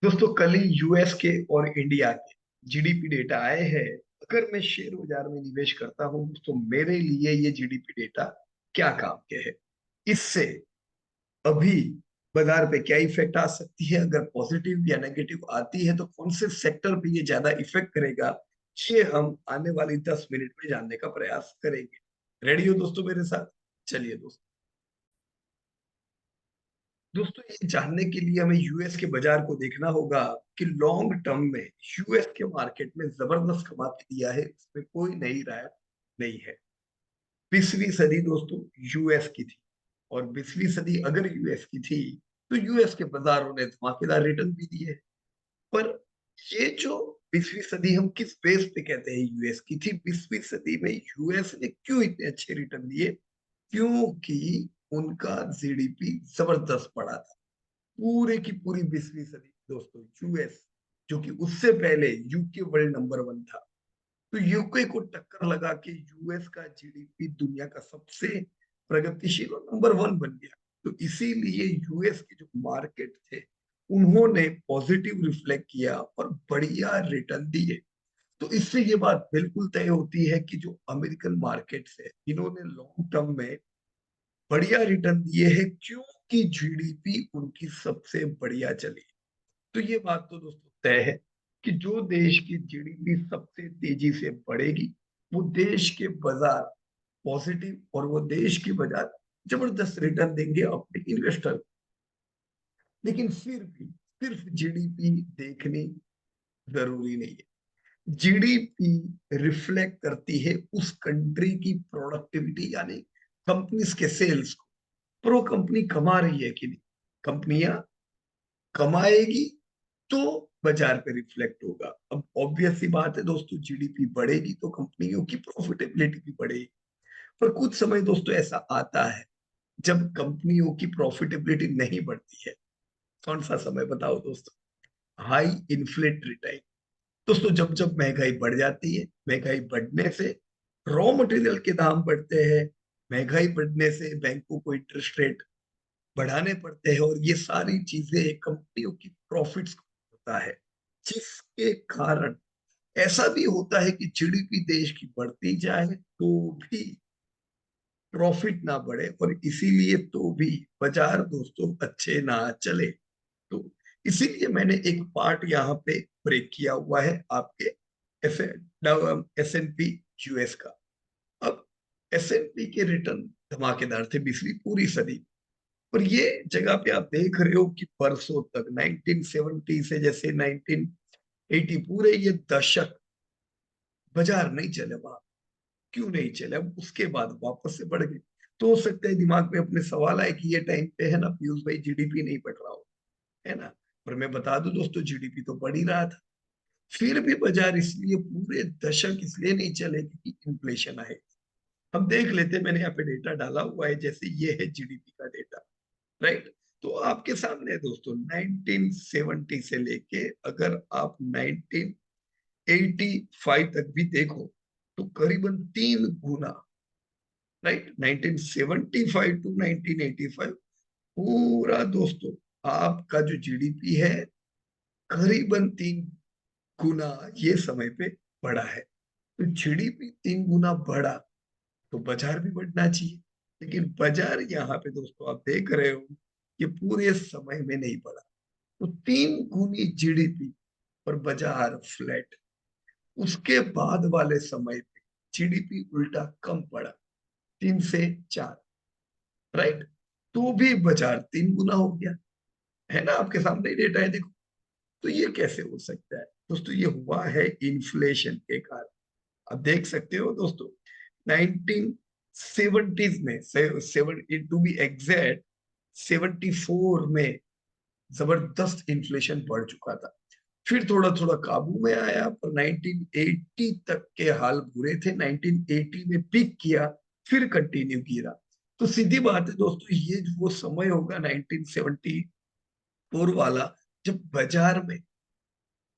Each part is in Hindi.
दोस्तों कल ही यूएस के और इंडिया के जीडीपी डेटा आए हैं। अगर मैं शेयर बाजार में निवेश करता हूं तो मेरे लिए ये जीडीपी डेटा क्या काम के है? इससे अभी बाजार पे क्या इफेक्ट आ सकती है? अगर पॉजिटिव या नेगेटिव आती है तो कौन से सेक्टर पे ये ज्यादा इफेक्ट करेगा? ये हम आने वाली 10 मिनट में जानने का प्रयास करेंगे। रेडी हो दोस्तों मेरे साथ? चलिए दोस्तों। दोस्तों ये जानने के लिए हमें यूएस के बाजार को देखना होगा कि लॉन्ग टर्म में यूएस के मार्केट में जबरदस्त कमा के दिया है, इसमें कोई नई राय नहीं है। 20वीं सदी दोस्तों यूएस की थी, और 20वीं सदी अगर यूएस की थी तो यूएस के बाजारों ने धमाकेदार रिटर्न भी दिए। पर ये जो 20वीं सदी हम किस बेस पे कहते हैं यूएस की थी? 20वीं सदी में यूएस ने क्यों इतने अच्छे रिटर्न दिए? क्योंकि उनका जीडीपी जबरदस्त बढ़ा था। पूरे की पूरी 20वीं सदी दोस्तों यूएस, जो कि उससे पहले यूके वर्ल्ड नंबर वन था, तो यूके को टक्कर लगा के यूएस का जीडीपी दुनिया का सबसे प्रगतिशील और नंबर वन बन गया। तो इसीलिए यूएस के जो मार्केट थे उन्होंने पॉजिटिव रिफ्लेक्ट किया और बढ़िया रिटर्न दिए। तो इससे ये बात बिल्कुल तय होती है कि जो अमेरिकन मार्केट्स है इन्होंने लॉन्ग टर्म में बढ़िया रिटर्न दिए हैं, क्योंकि जीडीपी उनकी सबसे बढ़िया चली। तो ये बात तो दोस्तों तय है कि जो देश की जीडीपी सबसे तेजी से बढ़ेगी वो देश के बाजार पॉजिटिव, और वो देश की बाजार जबरदस्त रिटर्न देंगे अपने इन्वेस्टर। लेकिन फिर भी सिर्फ जीडीपी देखनी जरूरी नहीं है। जीडीपी रिफ्लेक्ट करती है उस कंट्री की प्रोडक्टिविटी, यानी कंपनीज के सेल्स को। पर वो कंपनी कमा रही है कि नहीं? कंपनियां कमाएगी तो बाजार पे रिफ्लेक्ट होगा। अब ऑब्वियस सी बात है दोस्तों, जीडीपी बढ़ेगी तो कंपनियों की प्रॉफिटेबिलिटी भी बढ़ेगी। पर कुछ समय दोस्तों ऐसा आता है जब कंपनियों की प्रॉफिटेबिलिटी नहीं बढ़ती है। कौन सा समय बताओ दोस्तों? High inflationary time. दोस्तों जब जब महंगाई बढ़ जाती है, महंगाई बढ़ने से रॉ मटेरियल के दाम बढ़ते हैं, महंगाई बढ़ने से बैंकों को इंटरेस्ट रेट बढ़ाने पड़ते हैं, और ये सारी चीजें कंपनियों की प्रॉफिट्स होता है, जिसके कारण ऐसा भी होता है कि जीडीपी देश की बढ़ती जाए तो भी प्रॉफिट ना बढ़े, और इसीलिए तो भी बाजार दोस्तों अच्छे ना चले। तो इसीलिए मैंने एक पार्ट यहाँ पे ब्रेक किया हुआ है आपके एस एन पी यूएस का। अब एस एन पी के रिटर्न धमाकेदार थे 20वीं पूरी सदी। और ये जगह पे आप देख रहे हो कि परसों तक 1970 से जैसे 1980 पूरे ये दशक बाजार नहीं चले वहां। क्यों नहीं चले? अब उसके बाद वापस से बढ़ गए। तो हो सकता है दिमाग में अपने सवाल आए कि ये टाइम पे है ना पीयूष भाई, जीडीपी नहीं बढ़ रहा हो, है ना? पर मैं बता दूं दोस्तों, जीडीपी तो बढ़ ही रहा था। फिर भी बाजार इसलिए पूरे दशक इसलिए नहीं चले क्योंकि इन्फ्लेशन है। हम देख लेते हैं, मैंने यहाँ पे डेटा डाला हुआ है, जैसे ये है जीडीपी का डेटा, राइट? तो आपके सामने है दोस्तों 1970 से लेके अगर आप 1985 तक भी देखो तो करीबन 3 गुना, राइट? 1975 टू 1985 पूरा दोस्तों आपका जो जीडीपी है करीबन 3 गुना ये समय पे बढ़ा है। तो जीडीपी 3 गुना बढ़ा तो बाजार भी बढ़ना चाहिए। लेकिन बाजार यहाँ पे दोस्तों आप देख रहे हो कि पूरे समय में नहीं बढ़ा। तो 3 गुनी जीडीपी और बाजार फ्लैट। उसके बाद वाले समय पे जीडीपी उल्टा कम पड़ा, 3 से 4, राइट? तो भी बाजार 3 गुना हो गया। है ना? आपके सामने ही डेटा है, देखो। तो ये कैसे हो सकता है दोस्तों? ये हुआ है इन्फ्लेशन के कारण। अब देख सकते हो दोस्तों 1970s में, सेवन टू बी एग्जैक्ट 74 में जबरदस्त इन्फ्लेशन बढ़ चुका था। फिर थोड़ा थोड़ा काबू में आया, पर 1980 तक के हाल बुरे थे। 1980 में पीक किया, फिर कंटिन्यू किया। तो सीधी बात है दोस्तों, ये वो समय होगा 1974 वाला, जब बाजार में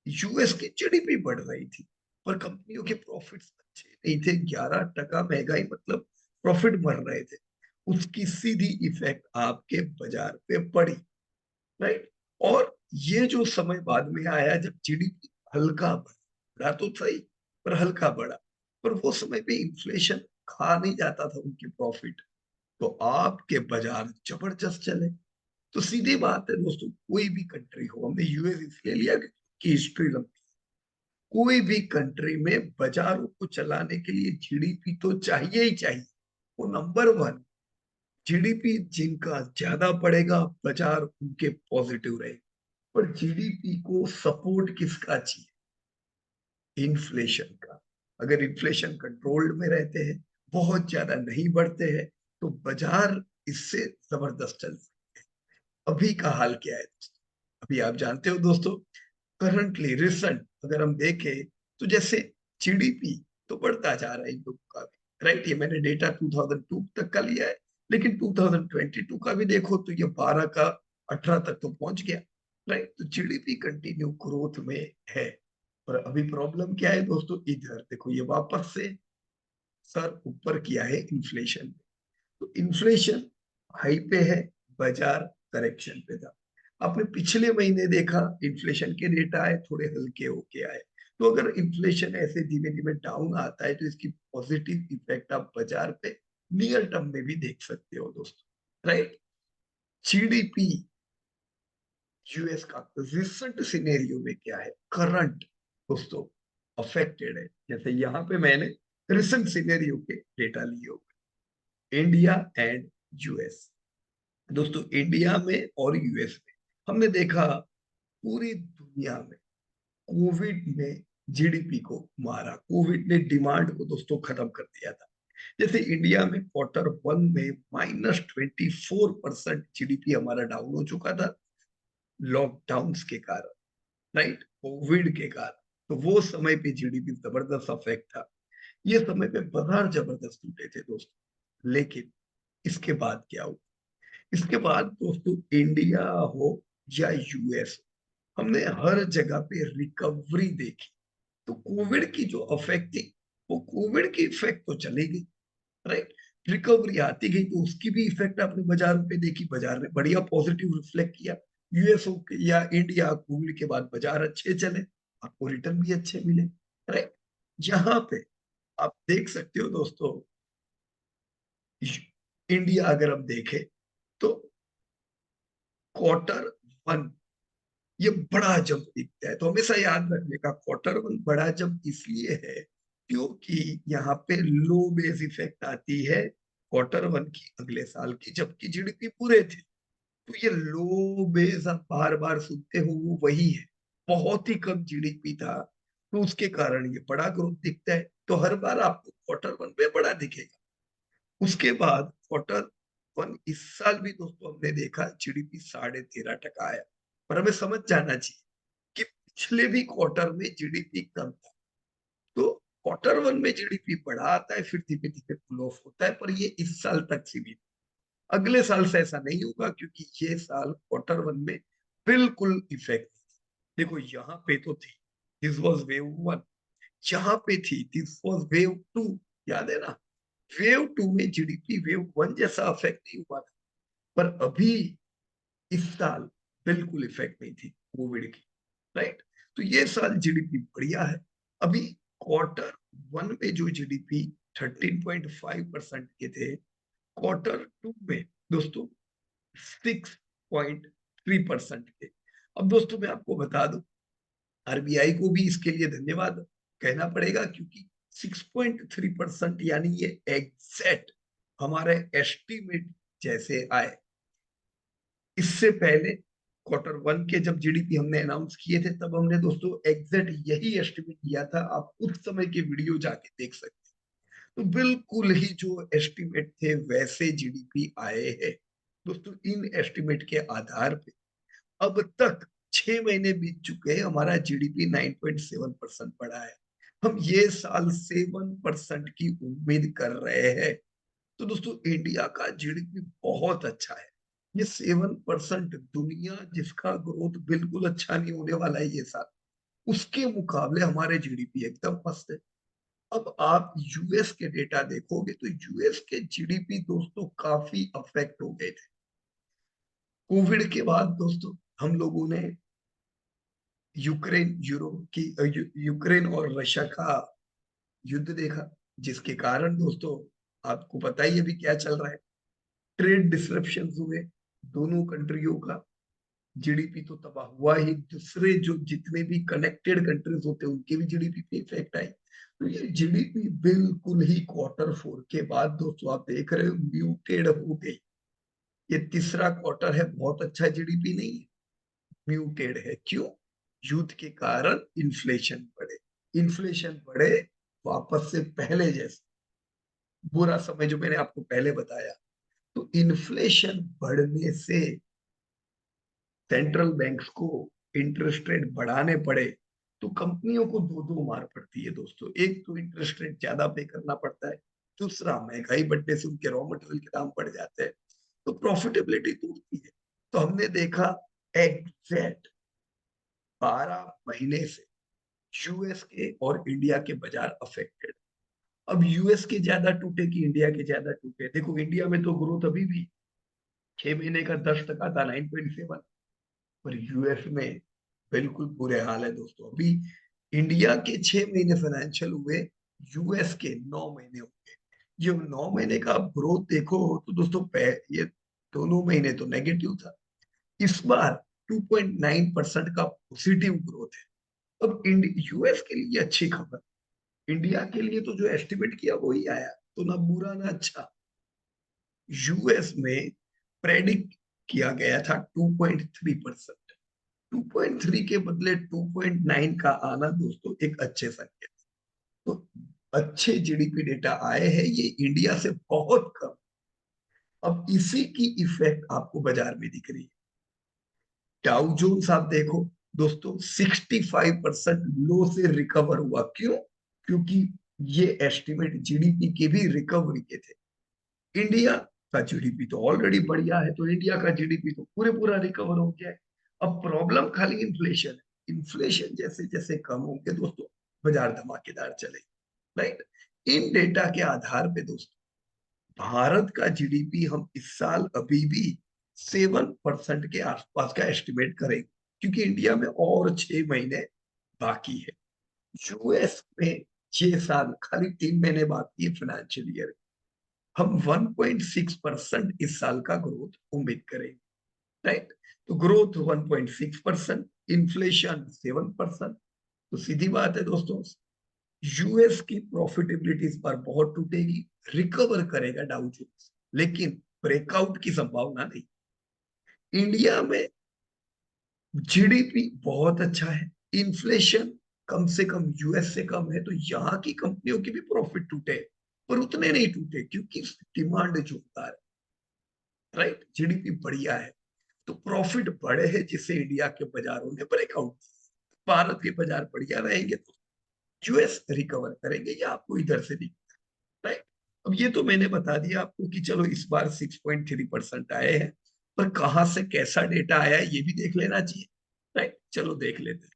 यूएस की जीडीपी बढ़ रही थी पर कंपनियों के प्रॉफिट्स अच्छे नहीं थे। 11% महंगाई मतलब प्रॉफिट बढ़ रहे थे। उसकी सीधी इफेक्ट आपके बाजार पे पड़ी, राइट? और ये जो समय बाद में आया जब जीडीपी हल्का बढ़ा तो सही, पर हल्का बढ़ा, पर वो समय पे इन्फ्लेशन खा नहीं जाता था उनकी प्रॉफिट, तो आपके बाजार जबरदस्त चले। तो सीधी बात है दोस्तों, कोई भी कंट्री हो, हमने यूएस इसलिए लिया कि हिस्ट्री लंबी, कोई भी कंट्री में बाजारों को चलाने के लिए जीडीपी तो चाहिए ही चाहिए, वो नंबर वन। जीडीपी जिनका ज्यादा पड़ेगा, बाजार उनके पॉजिटिव रहे। पर जीडीपी को सपोर्ट किसका चाहिए? इन्फ्लेशन का। अगर इन्फ्लेशन कंट्रोल्ड में रहते हैं, बहुत ज्यादा नहीं बढ़ते हैं, तो बाजार इससे जबरदस्त चल सकते हैं। अभी का हाल क्या है दोस्तों? अभी आप जानते हो दोस्तों, करंटली रिसेंट अगर हम देखें, तो जैसे जीडीपी तो बढ़ता जा रहा है इन लोगों का भी, राइट? ये मैंने डेटा 2002 तक का लिया है, लेकिन 2022 का भी देखो तो ये 12 का 18 तक तो पहुंच गया, राइट? तो जीडीपी कंटिन्यू ग्रोथ में है। और अभी प्रॉब्लम क्या है दोस्तों? इधर देखो, ये वापस से सर ऊपर किया है इन्फ्लेशन। तो इन्फ्लेशन हाई पे है, बाजार करेक्शन पे था। आपने पिछले महीने देखा, इन्फ्लेशन के डेटा आए, थोड़े हल्के होके आए। तो अगर इन्फ्लेशन ऐसे धीमे धीमे डाउन आता है, तो इसकी पॉजिटिव इफेक्ट आप बाजार पे नियर टर्म में भी देख सकते हो दोस्तों, राइट? जीडीपी यूएस का रिसेंट सिनेरियो में क्या है, करंट दोस्तों अफेक्टेड है। जैसे यहाँ पे मैंने रिसेंट सिनेरियो के डेटा लिए हुए, इंडिया एंड यूएस। दोस्तों इंडिया में और यूएस में हमने देखा, पूरी दुनिया में कोविड ने जीडीपी को मारा, कोविड ने डिमांड को दोस्तों खत्म कर दिया था। जैसे इंडिया में Q1 में -24% जीडीपी हमारा डाउन हो चुका था, लॉकडाउन के कारण, राइट? कोविड के कारण। तो वो समय पे जीडीपी जबरदस्त अफेक्ट था, ये समय पे बाजार जबरदस्त टूटे थे दोस्तों। लेकिन इसके बाद क्या हुआ? इसके बाद दोस्तों इंडिया हो या यूएस, हमने हर जगह पे रिकवरी देखी। तो कोविड की जो अफेक्ट थी, वो कोविड की इफेक्ट तो चली गई, राइट? रिकवरी आती गई, तो उसकी भी इफेक्ट आपने बाजारों पे देखी, बाजार ने बढ़िया पॉजिटिव रिफ्लेक्ट किया। यूएस या इंडिया, कोविड के बाद बाजार अच्छे चले, आपको रिटर्न भी अच्छे मिले, राइट? यहाँ पे आप देख सकते हो दोस्तों, इंडिया अगर हम देखें, तो Q1 ये बड़ा जंप दिखता है, तो हमेशा याद रखने का, Q1 बड़ा जंप इसलिए है क्योंकि यहाँ पे लो बेस इफेक्ट आती है Q1 की अगले साल की, जबकि जीडीपी पूरे थे। तो ये लो बेस आप बार बार सुनते हो, वो वही है, बहुत ही कम जीडीपी था, तो उसके कारण ये बड़ा ग्रोथ दिखता है। तो हर बार आपको Q1 में बड़ा दिखेगा। उसके बाद Q1 इस साल भी दोस्तों हमने देखा, जीडीपी 13.5% आया। पर हमें समझ जाना चाहिए कि पिछले भी क्वार्टर में जीडीपी कम था। तो Q1 में जीडीपी बढ़ा आता है, फिर धीमे धीमे कूल ऑफ होता है, पर ये इस साल तक सीमित। अगले साल से ऐसा नहीं होगा, क्योंकि ये साल Q1 में बिल्कुल इफेक्ट, देखो यहाँ पे तो थी, दिस वॉज वेव वन, यहाँ पे थी, दिस वॉज वेव टू, याद है ना? वेव टू में जीडीपी वेव वन जैसा अफेक्ट नहीं हुआ था, पर अभी इस साल बिल्कुल इफेक्ट नहीं थी कोविड की, राइट? तो ये साल जीडीपी बढ़िया है। अभी Q1 में जो जीडीपी 13.5% के थे, Q2 में दोस्तों 6.3% के। अब दोस्तों मैं आपको बता दूं, आरबीआई को भी इसके लिए धन्यवाद कहना पड़ेगा, क्योंकि 6.3% यानी ये एग्जैक्ट हमारे एस्टिमेट जैसे आए। इससे पहले Q1 के जब जीडीपी हमने अनाउंस किए थे, तब हमने दोस्तों एग्जैक्ट यही एस्टिमेट किया था, आप उस समय के वीडियो जाके देख सकते हैं। तो बिल्कुल ही जो एस्टिमेट थे वैसे जीडीपी आए हैं दोस्तों। इन एस्टिमेट के आधार पे अब तक 6 महीने बीत चुके हैं, हमारा जीडीपी 9.7% बढ़ा है। हम ये साल 7% की उम्मीद कर रहे हैं। तो दोस्तों इंडिया का जीडीपी बहुत अच्छा है। ये 7% दुनिया जिसका ग्रोथ बिल्कुल अच्छा नहीं होने वाला है ये साल, उसके मुकाबले हमारे जीडीपी एकदम मस्त है। अब आप यूएस के डेटा देखोगे, तो यूएस के जीडीपी दोस्तों काफी अफेक्ट हो गए थे कोविड के बाद दोस्तों। हम लोगों ने यूक्रेन यूरोप की यूक्रेन और रशिया का युद्ध देखा, जिसके कारण दोस्तों आपको पता ही अभी क्या चल रहा है, ट्रेड डिसरप्शन हुए दोनों कंट्रियों का, जीडीपी तो तबाह हुआ ही, दूसरे जो जितने भी कनेक्टेड कंट्रीज होते हैं उनके भी जीडीपी पे इफेक्ट आई। तो ये जीडीपी बिल्कुल ही क्वार्टर 4 के बाद दोस्तों आप देख रहे हो म्यूटेड हो गई। ये तीसरा क्वार्टर है, बहुत अच्छा जीडीपी नहीं है, म्यूटेड है। क्यों? युद्ध के कारण इन्फ्लेशन बढ़े, इन्फ्लेशन बढ़े वापस से पहले जैसे बुरा समय जो मैंने आपको पहले बताया। तो इन्फ्लेशन बढ़ने से सेंट्रल बैंक्स को इंटरेस्ट रेट बढ़ाने पड़े तो कंपनियों को दो दो मार पड़ती है दोस्तों। एक तो इंटरेस्ट रेट ज्यादा पे करना पड़ता है, दूसरा महंगाई बढ़ने से उनके रॉ मटेरियल के दाम बढ़ जाते हैं, तो प्रॉफिटेबिलिटी टूटती है। तो हमने देखा एग्जैक्ट 12 महीने से यूएस के और इंडिया के बाजार अफेक्टेड। अब यूएस के ज्यादा टूटे कि इंडिया के ज्यादा टूटे? देखो इंडिया में तो ग्रोथ अभी भी 6 महीने का 10% था, 9.7, पर यूएस में बिल्कुल बुरे हाल है दोस्तों। अभी इंडिया के 6 महीने फाइनेंशियल हुए, यूएस के 9 महीने हो गए। ये 9 महीने का आप ग्रोथ देखो तो दोस्तों ये दोनों महीने तो नेगेटिव था, इस बार 2.9% का पॉजिटिव ग्रोथ है। अब यूएस के लिए अच्छी खबर, इंडिया के लिए तो जो एस्टिमेट किया वही आया, तो ना बुरा ना अच्छा। यूएस में प्रेडिक्ट किया गया था 2.3%, 2.3 के बदले 2.9 का आना दोस्तों एक अच्छे संकेत। तो अच्छे जीडीपी डेटा आए हैं, ये इंडिया से बहुत कम। अब इसी की इफेक्ट आपको बाजार में दिख रही है। डाउ जोन्स आप देखो दोस्तों 65% लो से रिकवर हुआ। क्यों? क्योंकि ये एस्टिमेट जीडीपी के भी रिकवरी के थे। इंडिया का जीडीपी तो ऑलरेडी बढ़िया है, तो इंडिया का जीडीपी तो पूरे पूरा रिकवर हो गया है। अब प्रॉब्लम खाली इन्फ्लेशन है, इन्फ्लेशन जैसे जैसे कम होंगे दोस्तों बाजार धमाकेदार चले, राइट। इन डेटा के आधार पे दोस्तों भारत का जीडीपी हम इस साल अभी भी 7% के आसपास का एस्टिमेट करेंगे, क्योंकि इंडिया में और 6 महीने बाकी है। यूएस में 6 साल खाली 3 महीने बाकी है फाइनेंशियल ईयर। हम 1.6% इस साल का ग्रोथ उम्मीद करेंगे, राइट। तो ग्रोथ 1.6%, इन्फ्लेशन 7%। तो सीधी बात है दोस्तों, यूएस की प्रॉफिटेबिलिटी इस बार बहुत टूटेगी, रिकवर करेगा डाउ जोन्स, लेकिन ब्रेकआउट की संभावना नहीं। इंडिया में जीडीपी बहुत अच्छा है, इन्फ्लेशन कम से कम यूएस से कम है, तो यहाँ की कंपनियों की भी प्रॉफिट टूटे, पर उतने नहीं टूटे क्योंकि डिमांड जोरदार है, राइट। जीडीपी बढ़िया है तो प्रॉफिट बढ़े है, जिससे इंडिया के बाजारों ने ब्रेकआउट। भारत के बाजार बढ़िया रहेंगे तो यूएस रिकवर करेंगे, ये आपको इधर से दिखता है, राइट। अब ये तो मैंने बता दिया आपको कि चलो इस बार 6.3% आए हैं, पर कहां से कैसा डेटा आया है ये भी देख लेना चाहिए, राइट। चलो देख लेते हैं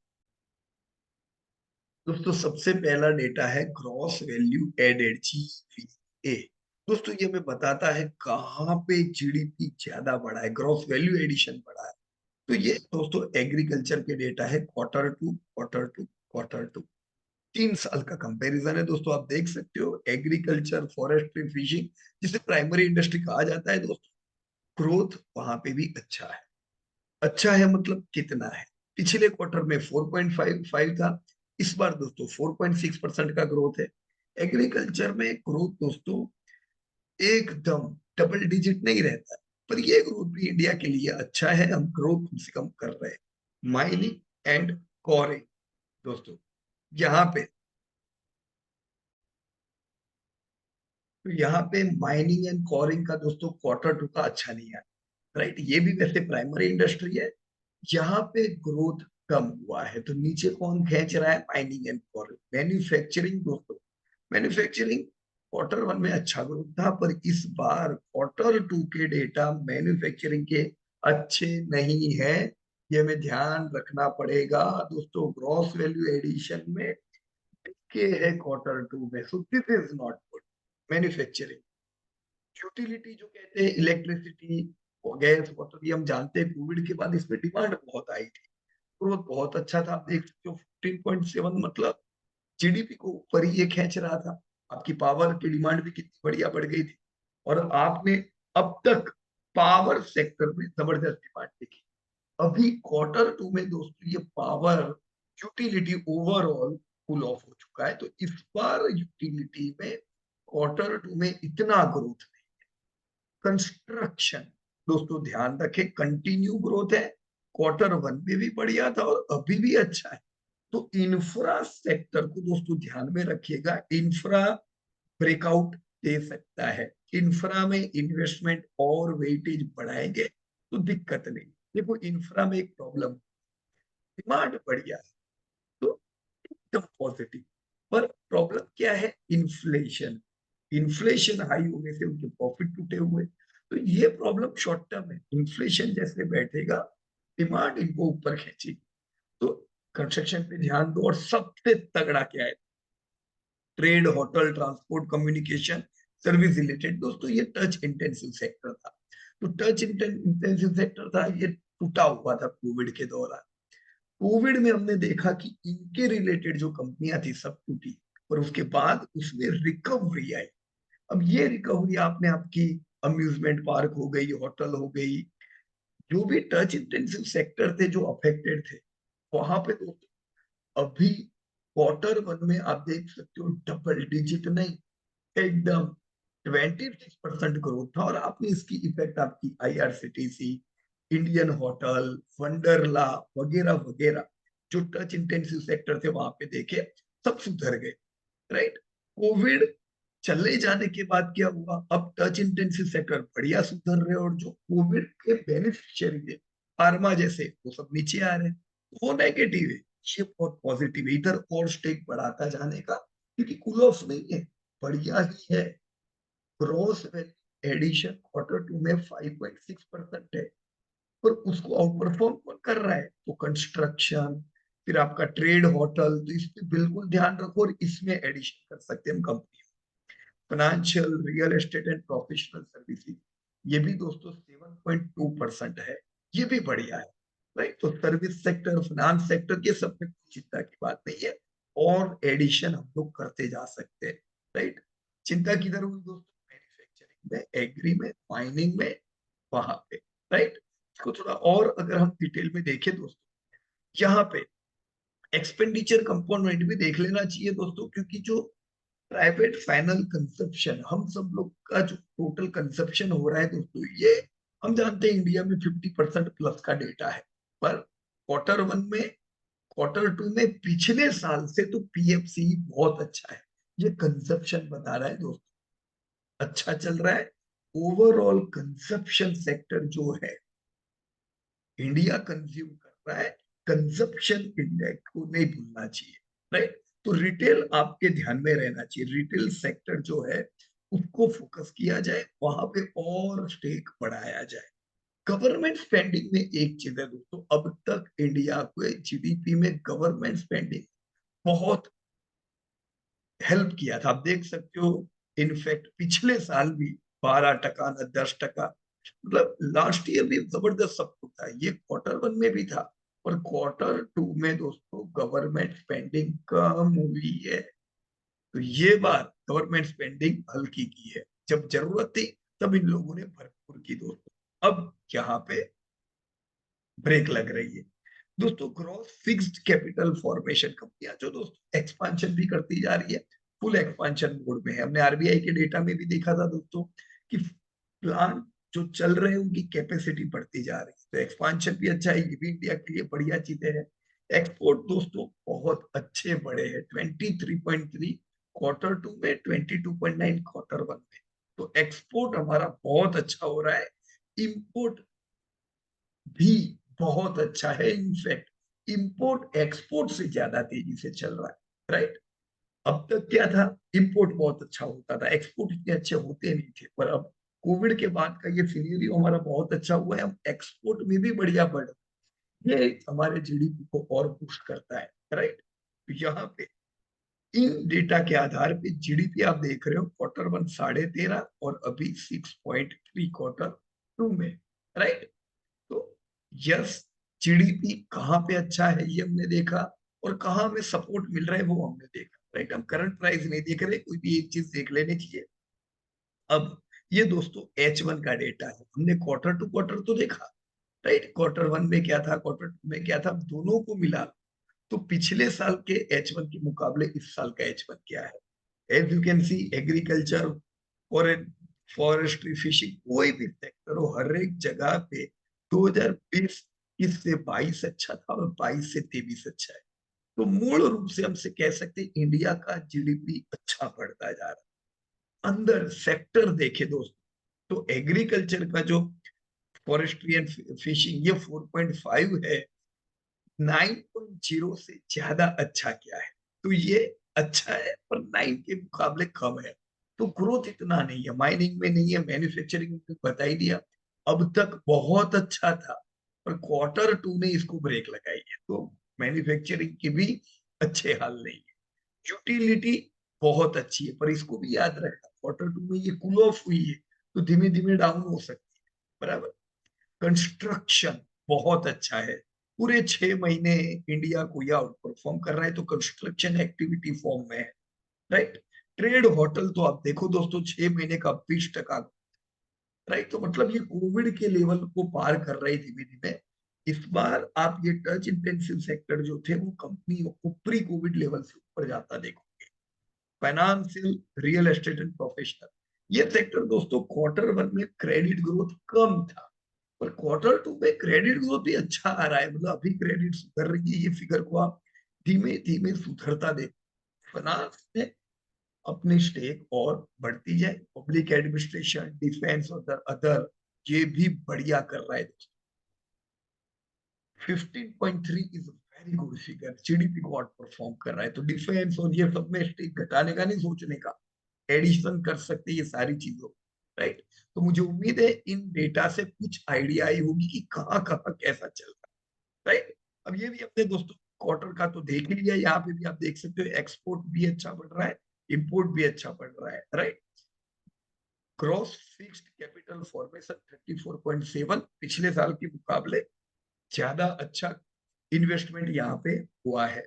दोस्तों। सबसे पहला डेटा है ग्रॉस वैल्यू एडेड, जीवीए। दोस्तों ये हमें बताता है कहाँ पे जीडीपी ज्यादा बढ़ा है, ग्रॉस वैल्यू एडिशन बढ़ा है। तो ये दोस्तों एग्रीकल्चर के डेटा है क्वार्टर टू 3 साल का कंपैरिजन है दोस्तों। आप देख सकते हो एग्रीकल्चर, फॉरेस्ट्री, फिशिंग, जिसे प्राइमरी इंडस्ट्री कहा जाता है दोस्तों, ग्रोथ वहां पे भी अच्छा है। अच्छा है मतलब कितना है? पिछले क्वार्टर में 4.55 था, इस बार दोस्तों 4.6% का ग्रोथ है। एग्रीकल्चर में ग्रोथ दोस्तों एकदम डबल डिजिट नहीं रहता, पर ये ग्रोथ भी इंडिया के लिए अच्छा है, हम ग्रोथ कम से कम कर रहे हैं। माइनिंग एंड कोरिंग दोस्तों, यहाँ पे तो यहाँ पे माइनिंग एंड कोरिंग का दोस्तों क्वार्टर 2 का अच्छा नहीं है, राइट। ये भी वैसे प्राइमरी इंडस्ट्री है, यहाँ पे ग्रोथ कम हुआ है। तो नीचे कौन खींच रहा है? Mining and Koring. मैन्युफैक्चरिंग दोस्तों, मैन्युफैक्चरिंग क्वार्टर 1 में अच्छा ग्रोथ था, पर इस बार क्वार्टर 2 के डेटा मैन्युफैक्चरिंग के अच्छे नहीं है, ये हमें ध्यान रखना पड़ेगा दोस्तों। ग्रॉस वैल्यू एडिशन में के है क्वार्टर 2 में, so this is not good. Manufacturing, utility जो कहते हैं, इलेक्ट्रिसिटी, गैस, वाटर, ये हम जानते हैं कोविड के बाद इसमें डिमांड बहुत आई थी, ग्रोथ बहुत अच्छा था। आप देख सकते हो 15.7, मतलब जीडीपी को ऊपर ही ये खींच रहा था। आपकी पावर की डिमांड भी कितनी बढ़िया बढ़ गई थी। और आपने अब तक पावर सेक्टर में जबरदस्त डिमांड देखी। अभी क्वार्टर टू में दोस्तों ये power utility overall cool off हो चुका है। तो इस बार यूटिलिटी में क्वार्टर टू में इतना ग्रोथ नहीं। कंस्ट्रक्शन दोस्तों ध्यान रखें कंटिन्यू ग्रोथ है। क्वार्टर वन में भी बढ़िया था और अभी भी अच्छा है। तो इंफ्रा सेक्टर को दोस्तों ध्यान में रखिएगा। इंफ्रा ब्रेकआउट दे सकता है। इंफ्रा में इन्वेस्टमेंट और वेटेज बढ़ाएंगे तो दिक्कत नहीं। देखो इंफ्रा में एक प्रॉब्लम, डिमांड बढ़िया है तो एकदम पॉजिटिव, पर प्रॉब्लम क्या है? इन्फ्लेशन। इन्फ्लेशन हाई होने से उनके प्रॉफिट टूटे हुए। तो ये प्रॉब्लम शॉर्ट टर्म है। इन्फ्लेशन जैसे बैठेगा डिमांड इनको ऊपर खींचेगी। तो कंस्ट्रक्शन पे ध्यान दो। और सबसे तगड़ा क्या है? Trade, hotel, transport, communication, service related. दोस्तों ये टच इंटेंसिव सेक्टर था। तो टच इंटेंसिव सेक्टर था, ये टूटा हुआ था कोविड के दौरान। कोविड में हमने देखा कि इनके रिलेटेड जो कंपनियां थी सब टूटी, और उसके बाद उसमें रिकवरी आई। अब ये रिकवरी आपने आपकी अम्यूजमेंट पार्क हो गई, होटल हो गई, जो भी टच इंटेंसिव सेक्टर थे जो अफेक्टेड थे, वहां पे तो अभी क्वार्टर वन में आप देख सकते हो डबल डिजिट नहीं, एकदम 26% ग्रोथ था। और आपने इसकी इफेक्ट आपकी आईआरसीटीसी, इंडियन होटल, वंडरला वगैरह वगैरह जो टच इंटेंसिव सेक्टर थे वहां पे देखे, सब सुधर गए। राइट? कोविड चले जाने के बाद क्या हुआ? अब टच इंटेंसिव सेक्टर बढ़िया सुधर रहे, और जो कोविड के बेनिफिशियरी थे फार्मा जैसे, वो सब नीचे आ रहे हैं। वो नेगेटिव है, ये बहुत पॉजिटिव है। इधर और स्टेक बढ़ाता जाने का, क्योंकि कूल ऑफ नहीं है, बढ़िया ही है। Gross value addition quarter two में 5.6% है। पर उसको आउट परफॉर्म कौन कर रहा है? तो कंस्ट्रक्शन, फिर आपका ट्रेड, होटल। तो इस पे बिल्कुल ध्यान रखो, और इसमें एडिशन कर सकते हैं हम company. Financial, real estate and professional services, ये भी दोस्तों 7.2% है। ये भी बढ़िया है। राइट? तो सर्विस सेक्टर, फाइनेंस सेक्टर, ये सब में चिंता की बात नहीं है, और एडिशन हम लोग करते जा सकते हैं। राइट? चिंता किधर हुई दोस्तों? मैन्युफैक्चरिंग में, एग्री में, माइनिंग में, वहां पे। राइट? इसको थोड़ा और अगर हम डिटेल में देखें दोस्तों, यहाँ पे एक्सपेंडिचर कंपोनेंट भी देख लेना चाहिए दोस्तों, क्योंकि जो प्राइवेट फाइनल कंजप्शन, हम सब लोग का जो टोटल कंजप्शन हो रहा है दोस्तों, ये हम जानते हैं इंडिया में 50% प्लस का डेटा है। पर क्वार्टर वन में, क्वार्टर टू में पिछले साल से तो पीएफसी बहुत अच्छा है। ये कंजप्शन बता रहा है दोस्तों, अच्छा चल रहा है। ओवरऑल कंजप्शन सेक्टर जो है, इंडिया कंज्यूम कर रहा है, कंजप्शन इंडेक्स को नहीं भूलना चाहिए। राइट? तो रिटेल आपके ध्यान में रहना चाहिए। रिटेल सेक्टर जो है उसको फोकस किया जाए, वहां पे और स्टेक बढ़ाया जाए। गवर्नमेंट स्पेंडिंग में एक चीज है दोस्तों, अब तक इंडिया को जीडीपी में गवर्नमेंट स्पेंडिंग बहुत हेल्प किया था। आप देख सकते हो, इनफैक्ट पिछले साल भी 12% न 10%, मतलब लास्ट ईयर भी जबरदस्त सपोर्ट था। ये क्वार्टर वन में भी था, और क्वार्टर टू में दोस्तों गवर्नमेंट स्पेंडिंग कम हुई है। तो ये बार गवर्नमेंट स्पेंडिंग हल्की की है। जब जरूरत थी तब इन लोगों ने भरपूर की दोस्तों। अब यहाँ पे ब्रेक लग रही है दोस्तों। ग्रॉस फिक्स्ड कैपिटल फॉर्मेशन कंपनियां जो दोस्तों एक्सपांशन भी करती जा रही है, फुल एक्सपांशन मोड में है। हमने आरबीआई के डेटा में भी देखा था दोस्तों कि प्लांट जो चल रहे हैं उनकी कैपेसिटी बढ़ती जा रही है। तो एक्सपांशन भी अच्छा है, ये भी इंडिया के लिए बढ़िया चीजें हैं। एक्सपोर्ट दोस्तों बहुत अच्छे बढ़े हैं, 23.3 क्वार्टर टू में, 22.9 क्वार्टर वन में। तो एक्सपोर्ट हमारा बहुत अच्छा हो रहा है। इंपोर्ट भी बहुत अच्छा है। इनफैक्ट इंपोर्ट एक्सपोर्ट से ज्यादा तेजी से चल रहा है। राइट? अब तक क्या था? इंपोर्ट बहुत अच्छा होता था, एक्सपोर्ट इतने अच्छे होते नहीं थे। पर अब कोविड के बाद का ये सिनेरियो हमारा बहुत अच्छा हुआ है, हम एक्सपोर्ट में भी बढ़िया बढ़, ये हमारे जीडीपी को और बूस्ट करता है। राइट? तो यहाँ पे इन डेटा के आधार पे जीडीपी आप देख रहे हो, क्वार्टर वन 13.5 और अभी 6.3 क्वार्टर टू में। राइट? तो यस, जीडीपी कहाँ पे अच्छा है ये हमने देखा, और कहाँ हमें सपोर्ट मिल रहा है वो हमने देखा, राइट। हम करंट प्राइस नहीं देख रहे, कोई भी एक चीज देख लेनी चाहिए। अब ये दोस्तों H1 का डेटा है, हमने क्वार्टर टू क्वार्टर तो देखा, राइट। क्वार्टर वन में क्या था, क्वार्टर टू में क्या था, दोनों को मिला तो पिछले साल के H1 के मुकाबले इस साल का H1 क्या है। As you can see, agriculture और फॉरेस्ट्री, फिशिंग, कोई भी सेक्टर हो, हर एक जगह पे 2020 इससे 22 अच्छा था और 22 से 23 अच्छा है। तो मूल रूप से हमसे कह सकते हैं इंडिया का जीडीपी अच्छा बढ़ता जा रहा है। अंदर सेक्टर देखे दोस्तों, तो एग्रीकल्चर का जो फॉरेस्ट्री एंड फिशिंग ये 4.5 है, 9.0 से ज्यादा अच्छा क्या है, तो ये अच्छा है पर 9 के मुकाबले कम है। तो ग्रोथ इतना नहीं है, माइनिंग में नहीं है, मैन्युफैक्चरिंग में बता ही दिया अब तक बहुत अच्छा था, पर क्वार्टर टू ने इसको ब्रेक लगाई है, तो मैन्युफैक्चरिंग की भी अच्छे हाल नहीं है। यूटिलिटी बहुत अच्छी है, पर इसको भी याद रखना क्वार्टर टू में ये कूल ऑफ हुई है, तो धीमे धीमे डाउन हो सकती है, बराबर। कंस्ट्रक्शन बहुत अच्छा है, पूरे 6 महीने इंडिया को या आउट परफॉर्म कर रहा है, तो कंस्ट्रक्शन एक्टिविटी फॉर्म में है, राइट। ट्रेड होटल तो आप देखो दोस्तों, 6 महीने का 20%, राइट। तो मतलब ये कोविड के लेवल को पार कर रहे धीमे धीमे। इस बार आप ये टच इंटेंसिव सेक्टर जो थे वो कंपनी को प्री कोविड लेवल से ऊपर जाता देखो। Financial, real estate and professional, ये सेक्टर दोस्तों क्वार्टर वन में क्रेडिट ग्रोथ कम था, पर क्वार्टर टू में क्रेडिट ग्रोथ भी अच्छा आ रहा है, मतलब अभी क्रेडिट सुधर रही है, ये फिगर को आप धीमे धीमे सुधरता दे। फाइनेंस में अपनी स्टेक और बढ़ती जाए, पब्लिक एडमिनिस्ट्रेशन, डिफेंस और अदर ये भी बढ़िया कर रहा है दोस्तों। 15.3 is very good figure, GDP को आउट परफॉर्म कर रहा है, तो डिफेंस और ये सब में स्टेक घटाने का नहीं सोचने का, एडिशन कर सकते ये सारी चीजों, राइट। तो मुझे उम्मीद है इन डेटा से कुछ आइडिया आई होगी कि कहाँ कहाँ कैसा चल रहा है, राइट। अब ये भी अपने दोस्तों क्वार्टर का तो देख ही लिया, यहाँ पे भी आप देख सकते हो एक्सपोर्ट भी अच्छा बढ़ रहा है, इंपोर्ट भी अच्छा बढ़ रहा है, right. Gross fixed capital formation 34.7, पिछले साल के मुकाबले ज्यादा अच्छा इन्वेस्टमेंट यहाँ पे हुआ है।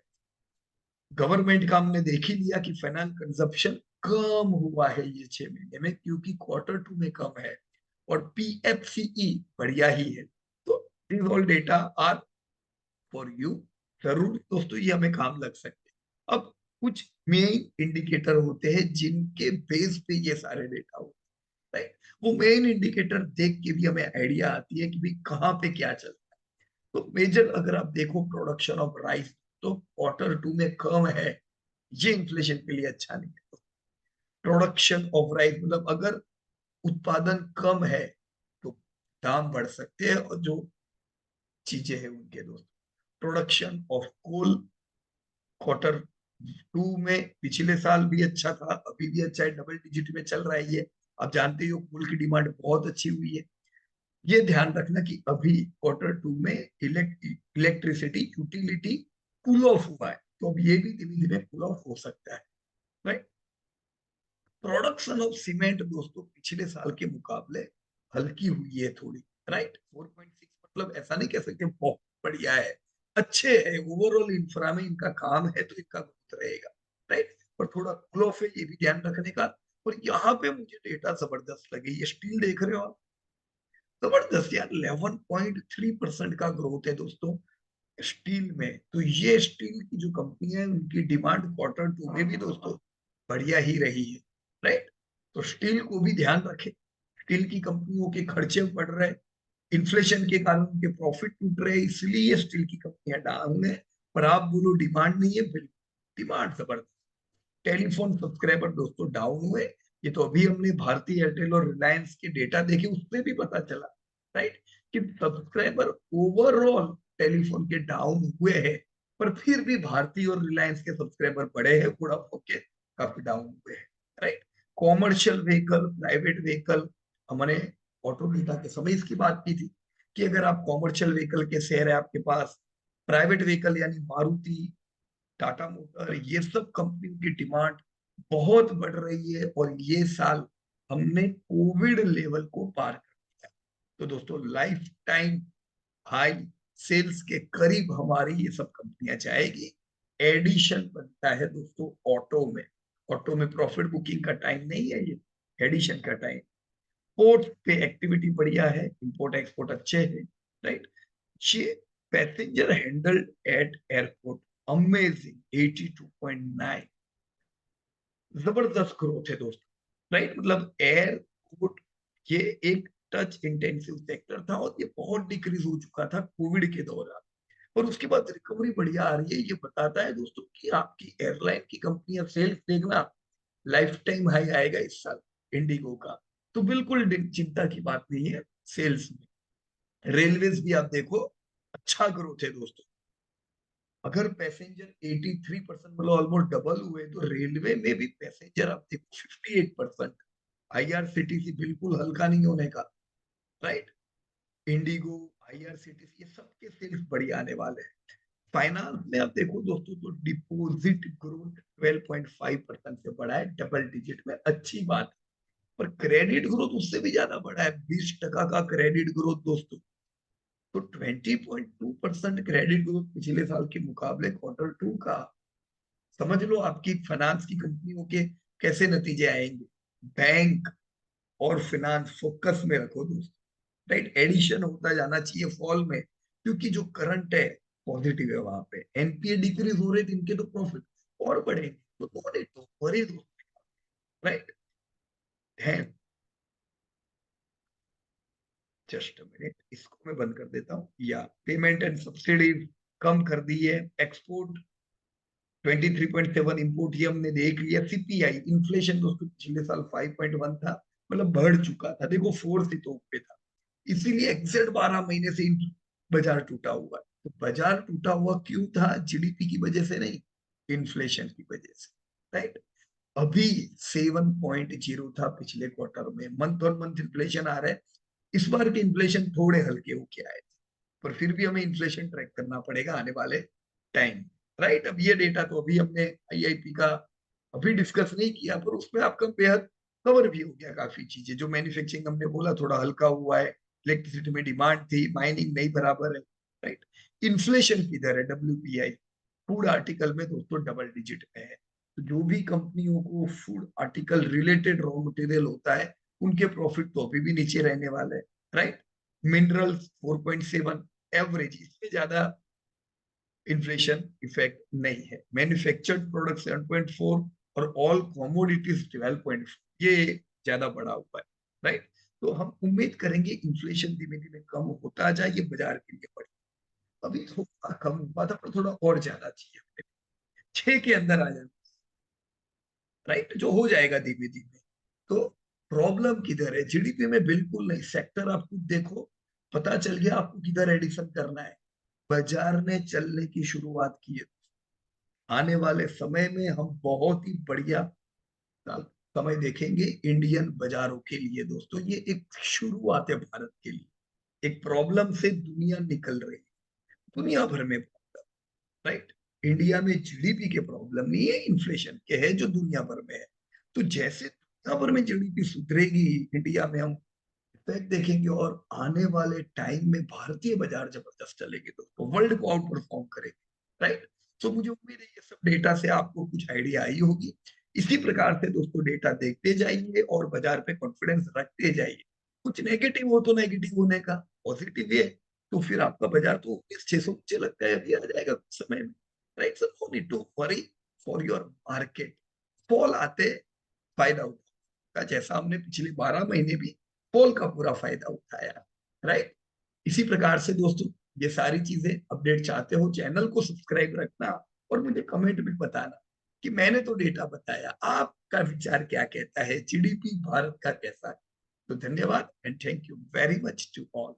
गवर्नमेंट का हमने देख ही लिया कि फाइनेंस कंजप्शन कम हुआ है ये 6 महीने में, क्योंकि क्वार्टर टू में कम है, और पीएफसीई बढ़िया ही है। तो this all data are for you, जरूर दोस्तों ये हमें काम लग सकते हैं। अब कुछ मेन इंडिकेटर होते हैं जिनके बेस पे ये सारे डेटा होते हैं, राइट। वो मेन इंडिकेटर देख के भी हमें आइडिया आती है कि भाई कहाँ पे क्या चल रहा है। तो मेजर अगर आप देखो प्रोडक्शन ऑफ राइस, तो क्वार्टर टू में कम है, ये इन्फ्लेशन के लिए अच्छा नहीं है। प्रोडक्शन ऑफ राइस मतलब अगर उत्पादन कम है तो दाम बढ़ सकते हैं, और जो चीजें हैं उनके दोस्त, production of coal quarter two में पिछले साल भी अच्छा था, अभी भी अच्छा है, डबल डिजिट में चल रहा है ये। आप जानते हो कोल की डिमांड बहुत अच्छी हुई है। ये ध्यान रखना कि अभी क्वार्टर टू में इलेक्ट्रिसिटी यूटिलिटी कूल ऑफ हुआ है, तो अब ये भी धीमे धीमे कूल ऑफ हो सकता है, राइट। प्रोडक्शन ऑफ सीमेंट दोस्तों पिछले साल के मुकाबले हल्की हुई है थोड़ी, राइट। 4.6 मतलब ऐसा नहीं कह सकते बहुत बढ़िया है, अच्छे है, ओवरऑल इंफ्रा में इनका काम है तो इनका ग्रोथ रहेगा, राइट। पर थोड़ा कूल ऑफ है, ये भी ध्यान रखने का। और यहाँ पे मुझे डेटा जबरदस्त लगे, ये स्टील देख रहे हो आप, जबरदस्त यार, 11.3% का ग्रोथ है दोस्तों स्टील में। तो ये स्टील की जो कंपनी है उनकी डिमांड क्वार्टर टू में भी दोस्तों बढ़िया ही रही है, राइट। तो स्टील को भी ध्यान रखें, स्टील की कंपनियों के खर्चे बढ़ रहे हैं, इन्फ्लेशन के कारण उनके प्रॉफिट टूट रहे हैं, इसलिए स्टील की कंपनियां डाउन है। पर आप बोलो डिमांड नहीं है, बिल्कुल डिमांड जबरदस्त। टेलीफोन सब्सक्राइबर दोस्तों डाउन हुए, ये तो अभी हमने भारती एयरटेल और रिलायंस के डेटा देखे उससे भी पता चला, राइट, कि सब्सक्राइबर ओवरऑल टेलीफोन के डाउन हुए हैं, पर फिर भी भारती और रिलायंस के सब्सक्राइबर बढ़े हैं, वोडाफोन के काफी डाउन हुए हैं, right. Commercial vehicle, private vehicle, हमने ऑटो डेटा के समय इसकी बात की थी कि अगर आप कॉमर्शियल व्हीकल के शेयर है आपके पास, प्राइवेट व्हीकल यानी मारुति, टाटा मोटर, ये सब कंपनियों की डिमांड बहुत बढ़ रही है, और ये साल हमने कोविड लेवल को पार कर दिया। तो दोस्तों लाइफ टाइम हाई सेल्स के करीब हमारी ये सब कंपनियां जाएगी। एडिशन बनता है दोस्तों ऑटो में। ऑटो में प्रॉफिट बुकिंग का टाइम नहीं है, ये एडिशन का टाइम। पोर्ट पे एक्टिविटी बढ़िया है, इंपोर्ट एक्सपोर्ट अच्छे हैं, राइट। ये passenger handled eight airport amazing 82.9, जबरदस्त ग्रोथ है दोस्तों, राइट। मतलब एयरपोर्ट ये एक टच इंटेंसिव सेक्टर था और ये बहुत डिक्रीज हो चुका था कोविड के दौरान, और उसके बाद रिकवरी बढ़िया आ रही है। ये बताता है दोस्तों कि आपकी एयरलाइन की कंपनियां सेल्स देखना लाइफ टाइम हाई आएगा इस साल इंडिगो का, तो बिल्कुल चिंता की बात नहीं है सेल्स में। रेलवेज भी आप देखो अच्छा ग्रोथ है दोस्तों। अगर पैसेंजर 83% मतलब ऑलमोस्ट डबल हुए, तो रेलवे में भी पैसेंजर आप देखो 58%। आईआरसीटीसी बिल्कुल हल्का नहीं होने का, राइट। इंडिगो, आईआरसीटीसी, ये सबके सेल्स बढ़िया आने वाले हैं। फाइनेंस में आप देखो दोस्तों तो डिपॉजिट ग्रोथ 12.5% से बढ़ा है, डबल डिजिट में, अच्छी बात है। पर क्रेडिट ग्रोथ उससे भी ज्यादा बढ़ा है, 20% का क्रेडिट ग्रोथ दोस्तों। तो 20.2% क्रेडिट ग्रोथ पिछले साल के मुकाबले Q2 का। समझ लो आपकी फाइनेंस की कंपनियों के कैसे नतीजे आएंगे। बैंक और फाइनेंस फोकस में रखो दोस्तों, राइट। एडिशन होता जाना चाहिए फॉल में, क्योंकि जो करंट है पॉजिटिव है, वहां पे एनपीए डिक्रीज हो रहे थे, इनके तो प्रॉफिट और बढ़े, तो नॉट इट वरी दोस्तों, राइट है। जस्ट अ मिनट, इसको मैं बंद कर देता हूँ। या पेमेंट एंड सब्सिडीज कम कर दी है। एक्सपोर्ट 23.7, इंपोर्ट ये हमने देख लिया। सीपीआई इन्फ्लेशन दोस्तों पिछले साल 5.1 था, मतलब बढ़ चुका था, देखो 4 से तो पे था, इसीलिए एग्जैक्ट 12 महीने से बाजार टूटा हुआ है। तो बाजार टूटा हुआ क्यों था? जीडीपी की वजह से नहीं, इन्फ्लेशन की वजह से, राइट। अभी 7.0 था पिछले क्वार्टर में, मंथ ऑन मंथ इन्फ्लेशन आ रहा है। इस बार के इन्फ्लेशन थोड़े हल्के होके आए थे, पर फिर भी हमें इन्फ्लेशन ट्रैक करना पड़ेगा आने वाले टाइम, राइट। अब ये डेटा तो अभी हमने आईआईपी का अभी डिस्कस नहीं किया, पर उसमें आपका बेहद कवर भी हो गया काफी चीजें। जो मैन्युफैक्चरिंग हमने बोला थोड़ा हल्का हुआ है, इलेक्ट्रिसिटी में डिमांड थी, माइनिंग नहीं बराबर है, राइट। इन्फ्लेशन किधर है? डब्ल्यूपीआई फूड आर्टिकल में दोस्तों डबल डिजिट में है। तो जो भी कंपनियों को food article related raw material होता है, उनके प्रॉफिट तो अभी भी नीचे रहने वाले हैं, राइट। मिनरल्स 4.7 एवरेज, इससे ज्यादा इन्फ्लेशन इफेक्ट नहीं है। मैन्युफैक्चर्ड प्रोडक्ट 7.4 और ऑल कॉमोडिटीज 12.4, ये ज्यादा बढ़ा हुआ है, राइट। तो हम उम्मीद करेंगे इन्फ्लेशन धीमे धीमे कम होता जाए, ये बाजार के लिए बढ़े। अभी थोड़ा कम हुआ था, पर थोड़ा और ज्यादा चाहिए, 6 के अंदर आ जाए, राइट, जो हो जाएगा धीमे धीमे। तो प्रॉब्लम किधर है? जीडीपी में बिल्कुल नहीं, सेक्टर आप खुद देखो, पता चल गया आपको किधर एडिशन करना है। बाजार ने चलने की शुरुआत की है। आने वाले समय में हम बहुत ही बढ़िया समय देखेंगे इंडियन बाजारों के लिए दोस्तों। ये एक शुरुआत है भारत के लिए, एक प्रॉब्लम से दुनिया निकल रही है, दुनिया भर में, राइट। इंडिया में जीडीपी के प्रॉब्लम नहीं है, इन्फ्लेशन के है जो दुनिया भर में है। तो जैसे दुनिया भर में जीडीपी सुधरेगी, इंडिया में हम इफेक्ट देखेंगे, और आने वाले टाइम में भारतीय बाजार जबरदस्त चलेगी, तो वर्ल्ड को आउट परफॉर्म करेगी, राइट। तो मुझे उम्मीद है ये सब डेटा से आपको कुछ आइडिया आई होगी। इसी प्रकार से दोस्तों डेटा देखते जाइए और बाजार पे कॉन्फिडेंस रखते जाइए। कुछ नेगेटिव हो तो नेगेटिव होने का, पॉजिटिव ये, तो फिर आपका बाजार तो 600 मुझे लगता है अभी आ जाएगा कुछ समय में, right. So no need to worry for your market. Fall आते फायदा उठाओ, जैसा हमने पिछले 12 महीने भी फॉल का पूरा फायदा उठाया, राइट। इसी प्रकार से दोस्तों ये सारी चीजें अपडेट चाहते हो, चैनल को सब्सक्राइब रखना, और मुझे कमेंट में बताना कि मैंने तो डेटा बताया, आपका विचार क्या कहता है, जीडीपी भारत का कैसा है। तो धन्यवाद and thank you very much to all.